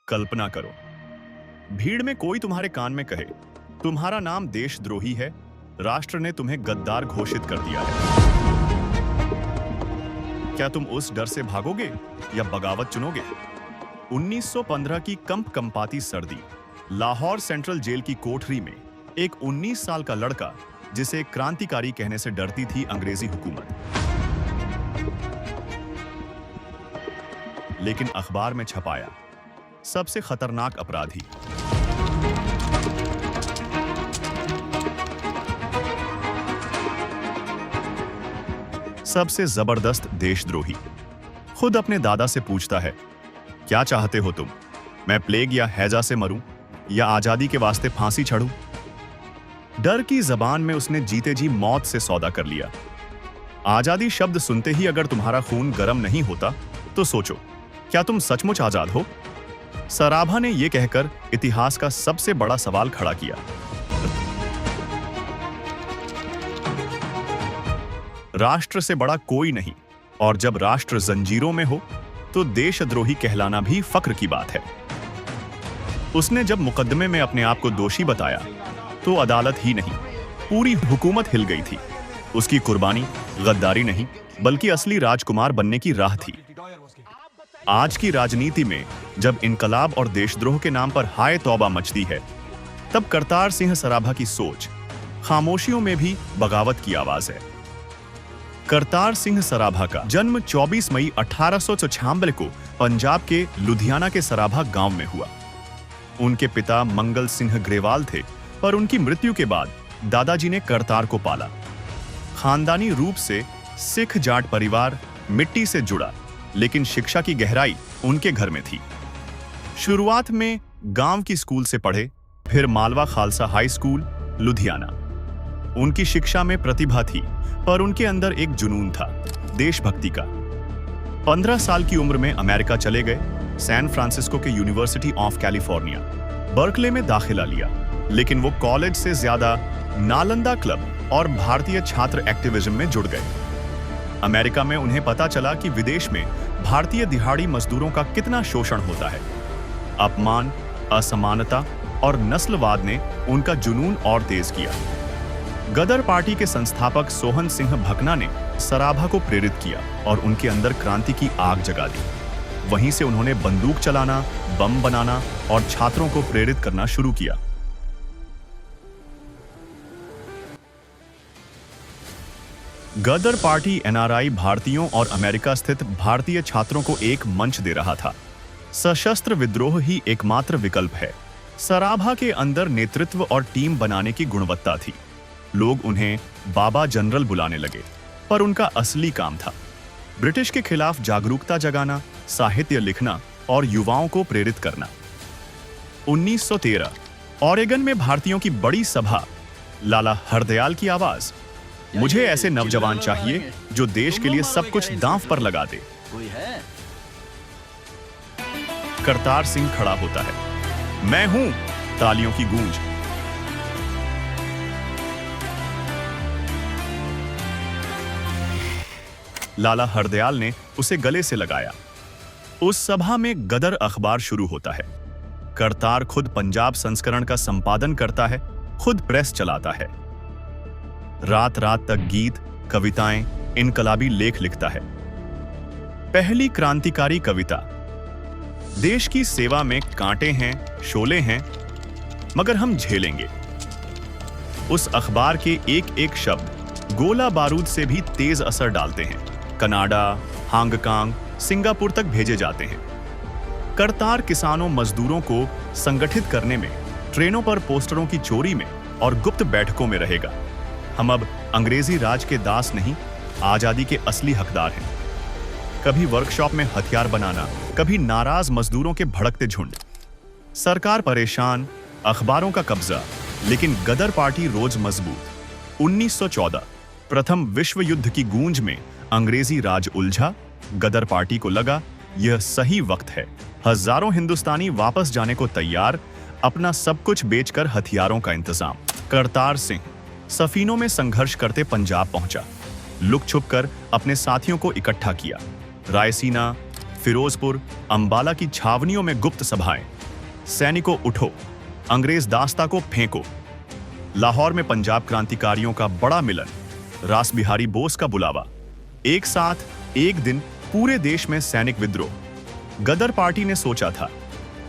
कल्पना करो, भीड़ में कोई तुम्हारे कान में कहे, तुम्हारा नाम देशद्रोही है, राष्ट्र ने तुम्हें गद्दार घोषित कर दिया है। क्या तुम उस डर से भागोगे या बगावत चुनोगे? 1915 की कंपकंपाती सर्दी, लाहौर सेंट्रल जेल की कोठरी में एक 19 साल का लड़का, जिसे क्रांतिकारी कहने से डरती थी अंग्रेजी हुकूमत, लेकिन अखबार में छपाया सबसे खतरनाक अपराधी। सबसे जबरदस्त देशद्रोही। खुद अपने दादा से पूछता है, क्या चाहते हो तुम? मैं प्लेग या हैजा से मरूं या आजादी के वास्ते फांसी चढ़ूं? डर की जबान में उसने जीते जी मौत से सौदा कर लिया। आजादी शब्द सुनते ही अगर तुम्हारा खून गर्म नहीं होता तो सोचो, क्या तुम सचमुच आजाद हो? सराभा ने यह कहकर इतिहास का सबसे बड़ा सवाल खड़ा किया। राष्ट्र से बड़ा कोई नहीं, और जब राष्ट्र जंजीरों में हो तो देशद्रोही कहलाना भी फक्र की बात है। उसने जब मुकदमे में अपने आप को दोषी बताया तो अदालत ही नहीं, पूरी हुकूमत हिल गई थी। उसकी कुर्बानी गद्दारी नहीं, बल्कि असली राजकुमार बनने की राह थी। आज की राजनीति में जब इनकलाब और देशद्रोह के नाम पर हाय तौबा मचती है, तब करतार सिंह सराभा की सोच खामोशियों में भी बगावत की आवाज है। करतार सिंह सराभा का जन्म 24 मई 1896 को पंजाब के लुधियाना के सराभा गांव में हुआ। उनके पिता मंगल सिंह ग्रेवाल थे, पर उनकी मृत्यु के बाद दादाजी ने करतार को पाला। खानदानी रूप से सिख जाट परिवार मिट्टी से जुड़ा, लेकिन शिक्षा की गहराई उनके घर में थी। शुरुआत में गांव की स्कूल से पढ़े, फिर मालवा खालसा हाई स्कूल लुधियाना। उनकी शिक्षा में प्रतिभा थी, पर उनके अंदर एक जुनून था, देशभक्ति का। 15 साल की उम्र में अमेरिका चले गए, सैन फ्रांसिस्को के यूनिवर्सिटी ऑफ कैलिफोर्निया बर्कले में दाखिला लिया, लेकिन वो कॉलेज से ज्यादा नालंदा क्लब और भारतीय छात्र एक्टिविज्म में जुड़ गए। अमेरिका में उन्हें पता चला कि विदेश में भारतीय दिहाड़ी मजदूरों का कितना शोषण होता है। अपमान, असमानता और नस्लवाद ने उनका जुनून और तेज किया। गदर पार्टी के संस्थापक सोहन सिंह भकना ने सराभा को प्रेरित किया और उनके अंदर क्रांति की आग जगा दी। वहीं से उन्होंने बंदूक चलाना, बम बनाना और छात्रों को प्रेरित करना शुरू किया। गदर पार्टी एनआरआई भारतीयों और अमेरिका स्थित भारतीय छात्रों को एक मंच दे रहा था। सशस्त्र विद्रोह ही एकमात्र विकल्प है। सराभा के अंदर नेतृत्व और टीम बनाने की गुणवत्ता थी। लोग उन्हें बाबा जनरल बुलाने लगे, पर उनका असली काम था ब्रिटिश के खिलाफ जागरूकता जगाना, साहित्य लिखना और युवाओं को प्रेरित करना। 1913 ओरेगन में भारतीयों की बड़ी सभा, लाला हरदयाल की आवाज, मुझे ऐसे नौजवान चाहिए जो देश के लिए सब कुछ दांव पर लगा दे। करतार सिंह खड़ा होता है, मैं हूं, तालियों की गूंज। लाला हरदयाल ने उसे गले से लगाया। उस सभा में गदर अखबार शुरू होता है। करतार खुद पंजाब संस्करण का संपादन करता है, खुद प्रेस चलाता है। रात रात तक गीत, कविताएं, इनकलाबी लेख लिखता है। पहली क्रांतिकारी कविता, देश की सेवा में कांटे हैं, शोले हैं, मगर हम झेलेंगे। उस अखबार के एक एक शब्द गोला बारूद से भी तेज असर डालते हैं। कनाडा, हांगकांग, सिंगापुर तक भेजे जाते हैं। करतार किसानों मजदूरों को संगठित करने में, ट्रेनों पर पोस्टरों की चोरी में और गुप्त बैठकों में रहेगा। हम अब अंग्रेजी राज के दास नहीं, आजादी के असली हकदार हैं। कभी वर्कशॉप में हथियार बनाना, कभी नाराज मजदूरों के भड़कते झुंड। सरकार परेशान, अखबारों का कब्जा, लेकिन गदर पार्टी रोज मजबूत। 1914 प्रथम विश्व युद्ध की गूंज में अंग्रेजी राज उलझा। गदर पार्टी को लगा यह सही वक्त है। हजारों हिंदुस्तानी वापस जाने को तैयार, अपना सब कुछ बेचकर हथियारों का इंतजाम। करतार सिंह सफीनों में संघर्ष करते पंजाब पहुंचा। लुक छुप कर अपने साथियों को इकट्ठा किया। रायसीना, फिरोजपुर, अंबाला की छावनियों में गुप्त सभाएं, सैनिकों उठो, अंग्रेज दास्ता को फेंको। लाहौर में पंजाब क्रांतिकारियों का बड़ा मिलन, रास बिहारी बोस का बुलावा। एक साथ एक दिन पूरे देश में सैनिक विद्रोह। गदर पार्टी ने सोचा था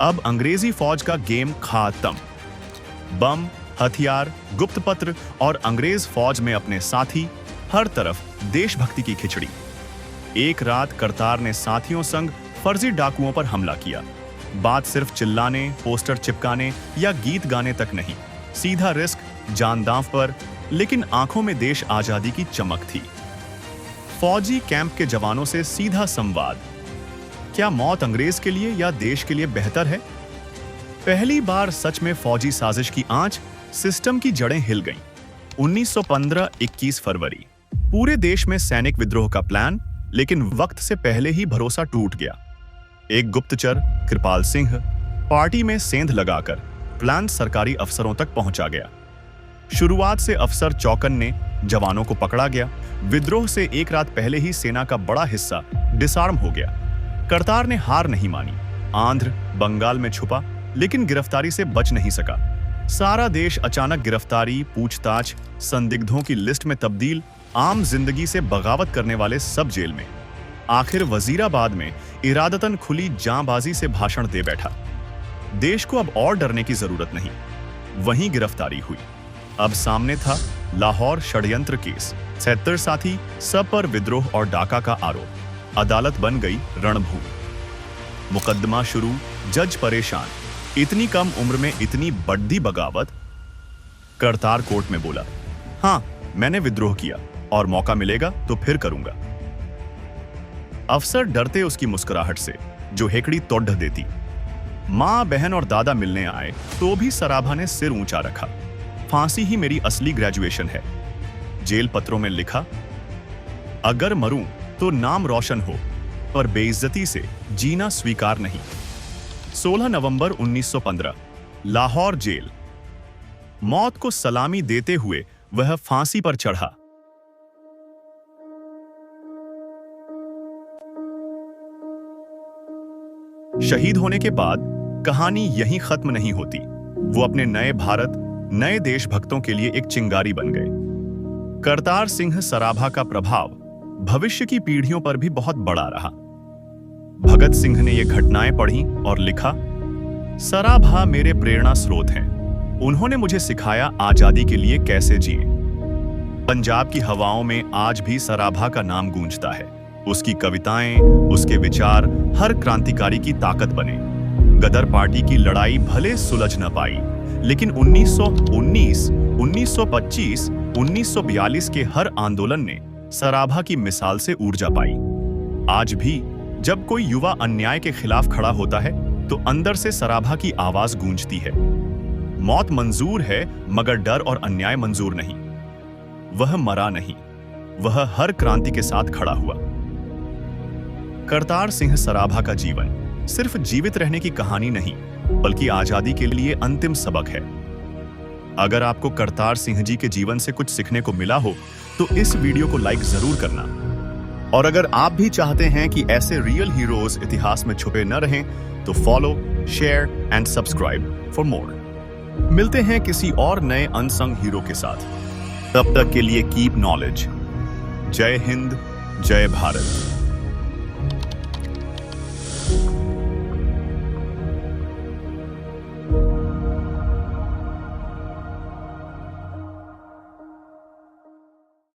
अब अंग्रेजी फौज का गेम खत्म। बम, हथियार, गुप्त पत्र और अंग्रेज फौज में अपने साथी, हर तरफ देशभक्ति की खिचड़ी। एक रात करतार ने साथियों संग फर्जी डाकुओं पर हमला किया। बात सिर्फ चिल्लाने, पोस्टर चिपकाने या गीत गाने तक नहीं, सीधा रिस्क, जान दांव पर, लेकिन आंखों में देश आजादी की चमक थी। फौजी कैंप के जवानों से सीधा संवाद। क्या मौत अंग्रेज के लिए या देश के लिए बेहतर है? पहली बार सच में फौजी साजिश की आंच, सिस्टम की जड़ें हिल गईं। 1915 21 फरवरी, पूरे देश में सैनिक विद्रोह का प्लान, लेकिन वक्त से पहले ही भरोसा टूट गया। एक गुप्तचर, कृपाल सिंह, पार्टी में सेंध लगाकर प्लान सरकारी अफसरों तक पहुंचा गया। शुरुआत से अफसर चौकन ने जवानों को पकड़ा गया। विद्रोह से एक रात पहले ही सेना का बड़ा हिस्सा डिसआर्म हो गया। करतार ने हार नहीं मानी। आंध्र, बंगाल में छुपा, लेकिन गिरफ्तारी से बच नहीं सका। सारा देश अचानक गिरफ्तारी, पूछताछ, संदिग्धों की लिस्ट में तब्दील, आम जिंदगी से बगावत करने वाले सब जेल में। आखिर वजीराबाद में इरादतन खुली जांबाजी से भाषण दे बैठा। देश को अब और डरने की जरूरत नहीं। वहीं गिरफ्तारी हुई। अब सामने था लाहौर षड्यंत्र केस, 76 साथी, सब पर विद्रोह और डाका का आरोप। अदालत बन गई रणभूमि। मुकदमा शुरू, जज परेशान। इतनी कम उम्र में इतनी बड़ी बगावत। करतार कोर्ट में बोला, हाँ मैंने विद्रोह किया और मौका मिलेगा तो फिर करूंगा। अफसर डरते उसकी मुस्कुराहट से, जो हेकड़ी तोड़ देती। मां, बहन और दादा मिलने आए तो भी सराभा ने सिर ऊंचा रखा। फांसी ही मेरी असली ग्रेजुएशन है। जेल पत्रों में लिखा, अगर मरूं तो नाम रोशन हो, पर बेइज्जती से जीना स्वीकार नहीं। 16 नवंबर 1915, लाहौर जेल। मौत को सलामी देते हुए वह फांसी पर चढ़ा। शहीद होने के बाद कहानी यहीं खत्म नहीं होती। वो अपने नए भारत, नए देशभक्तों के लिए एक चिंगारी बन गए। करतार सिंह सराभा का प्रभाव भविष्य की पीढ़ियों पर भी बहुत बड़ा रहा। भगत सिंह ने ये घटनाएं पढ़ी और लिखा, सराभा मेरे प्रेरणा स्रोत हैं। उन्होंने मुझे सिखाया आजादी के लिए कैसे जिएं। पंजाब की हवाओं में आज भी सराभा का नाम गूंजता है। उसकी कविताएं, उसके विचार हर क्रांतिकारी की ताकत बने। गदर पार्टी की लड़ाई भले सुलझ न पाई, लेकिन 1919, 1925, 1942 के हर आंदोलन ने सराभा की मिसाल से ऊर्जा पाई। आज भी जब कोई युवा अन्याय के खिलाफ खड़ा होता है तो अंदर से सराभा की आवाज गूंजती है। मौत मंजूर है, मगर डर और अन्याय मंजूर नहीं। वह मरा नहीं, वह हर क्रांति के साथ खड़ा हुआ। करतार सिंह सराभा का जीवन सिर्फ जीवित रहने की कहानी नहीं, बल्कि आजादी के लिए अंतिम सबक है। अगर आपको करतार सिंह जी के जीवन से कुछ सीखने को मिला हो तो इस वीडियो को लाइक जरूर करना। और अगर आप भी चाहते हैं कि ऐसे रियल हीरोज इतिहास में छुपे न रहें तो follow, share and subscribe for more. मिलते हैं किसी और नए अनसंग हीरो के साथ। तब तक के लिए कीप नॉलेज। जय हिंद, जय भारत।